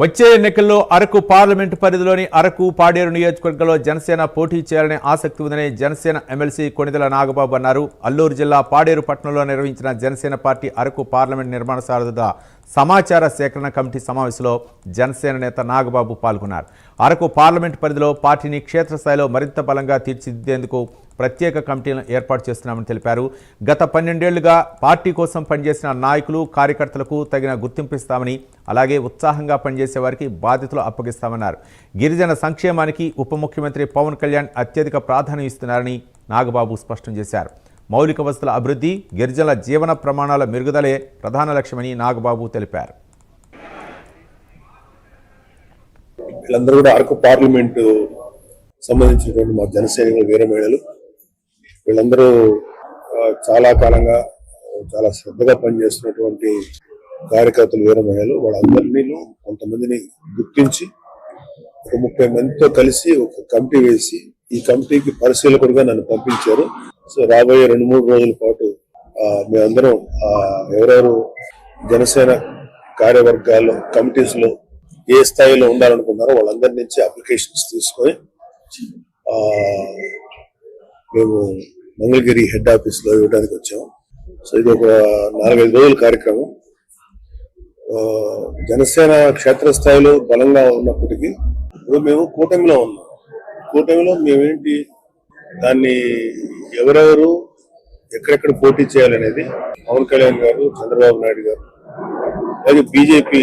వచ్చే ఎన్నికల్లో అరకు పార్లమెంటు పరిధిలోని అరకు పాడేరు నియోజకవర్గంలో జనసేన పోటీ చేయాలనే ఆసక్తి ఉందని జనసేన ఎమ్మెల్సీ కొణిదెల నాగబాబు అన్నారు. అల్లూరు జిల్లా పాడేరు పట్టణంలో నిర్వహించిన జనసేన పార్టీ అరకు పార్లమెంట్ నిర్మాణ సారథుల సమాచార సేకరణ కమిటీ సమావేశంలో జనసేన నేత నాగబాబు పాల్గొన్నారు. అరకు పార్లమెంటు పరిధిలో పార్టీని క్షేత్రస్థాయిలో మరింత బలంగా తీర్చిదిద్దేందుకు ప్రత్యేక కమిటీలను ఏర్పాటు చేస్తున్నామని తెలిపారు. గత 12 ఏళ్లుగా పార్టీ కోసం పనిచేసిన నాయకులు కార్యకర్తలకు తగిన గుర్తింపు ఇస్తామని, అలాగే ఉత్సాహంగా పనిచేసే వారికి బాధ్యతలు అప్పగిస్తామన్నారు. గిరిజన సంక్షేమానికి ఉప ముఖ్యమంత్రి పవన్ కళ్యాణ్ అత్యధిక ప్రాధాన్యం ఇస్తున్నారని నాగబాబు స్పష్టం చేశారు. మౌలిక వసతుల అభివృద్ధి, గిరిజనుల జీవన ప్రమాణాల మెరుగుదలే ప్రధాన లక్ష్యమని నాగబాబు తెలిపారు. వీళ్ళందరూ కూడా అరకు పార్లమెంటు సంబంధించినటువంటి మా జనసైనికులు వీర మహిళలు. వీళ్ళందరూ చాలా కాలంగా చాలా శ్రద్ధగా పనిచేస్తున్నటువంటి కార్యకర్తలు వీర మహిళలు. వాళ్ళందరినీ కొంతమందిని గుర్తించి ఒక 30 మందితో కలిసి ఒక కమిటీ వేసి ఈ కమిటీకి పరిశీలకుడుగా నన్ను పంపించారు. సో రాబోయే 2-3 రోజుల పాటు మేమందరం ఎవరెవరు జనసేన కార్యవర్గాల్లో కమిటీస్ లో ఏ స్థాయిలో ఉండాలనుకున్నారో వాళ్ళందరి నుంచి అప్లికేషన్స్ తీసుకొని మేము మంగళగిరి హెడ్ ఆఫీస్ లో ఇవ్వడానికి వచ్చాము. సో ఇది ఒక 4-5 రోజుల కార్యక్రమం. జనసేన క్షేత్రస్థాయిలో బలంగా ఉన్నప్పటికీ ఇప్పుడు మేము కూటమిలో ఉన్నాం. కూటమిలో మేమేంటి దాన్ని ఎవరెవరు ఎక్కడెక్కడ పోటీ చేయాలనేది పవన్ కళ్యాణ్ గారు, చంద్రబాబు నాయుడు గారు, అలాగే బీజేపీ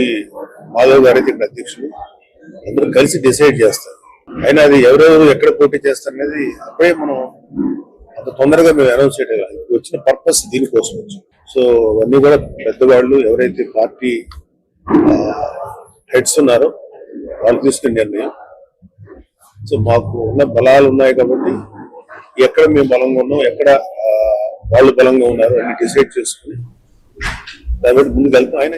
మాధవ్ గారు అయితే ఇక్కడ అధ్యక్షులు, అందరూ కలిసి డిసైడ్ చేస్తారు. అయినా అది ఎవరెవరు ఎక్కడ పోటీ చేస్తారనేది అప్పుడే మనం అంత తొందరగా మేము అనౌన్స్ చేయడం వచ్చిన పర్పస్ దీనికోసం వచ్చాం. సో అవన్నీ కూడా పెద్దవాళ్ళు ఎవరైతే పార్టీ హెడ్స్ ఉన్నారో వాళ్ళు తీసుకునే నిర్ణయం. సో మాకు ఉన్న బలాలు ఉన్నాయి కాబట్టి ఎక్కడ మేము బలంగా ఉన్నాం, ఎక్కడ వాళ్ళు బలంగా ఉన్నారు అన్ని డిసైడ్ చేసుకుని దాని బట్టి ముందుకు వెళ్తాం. ఆయన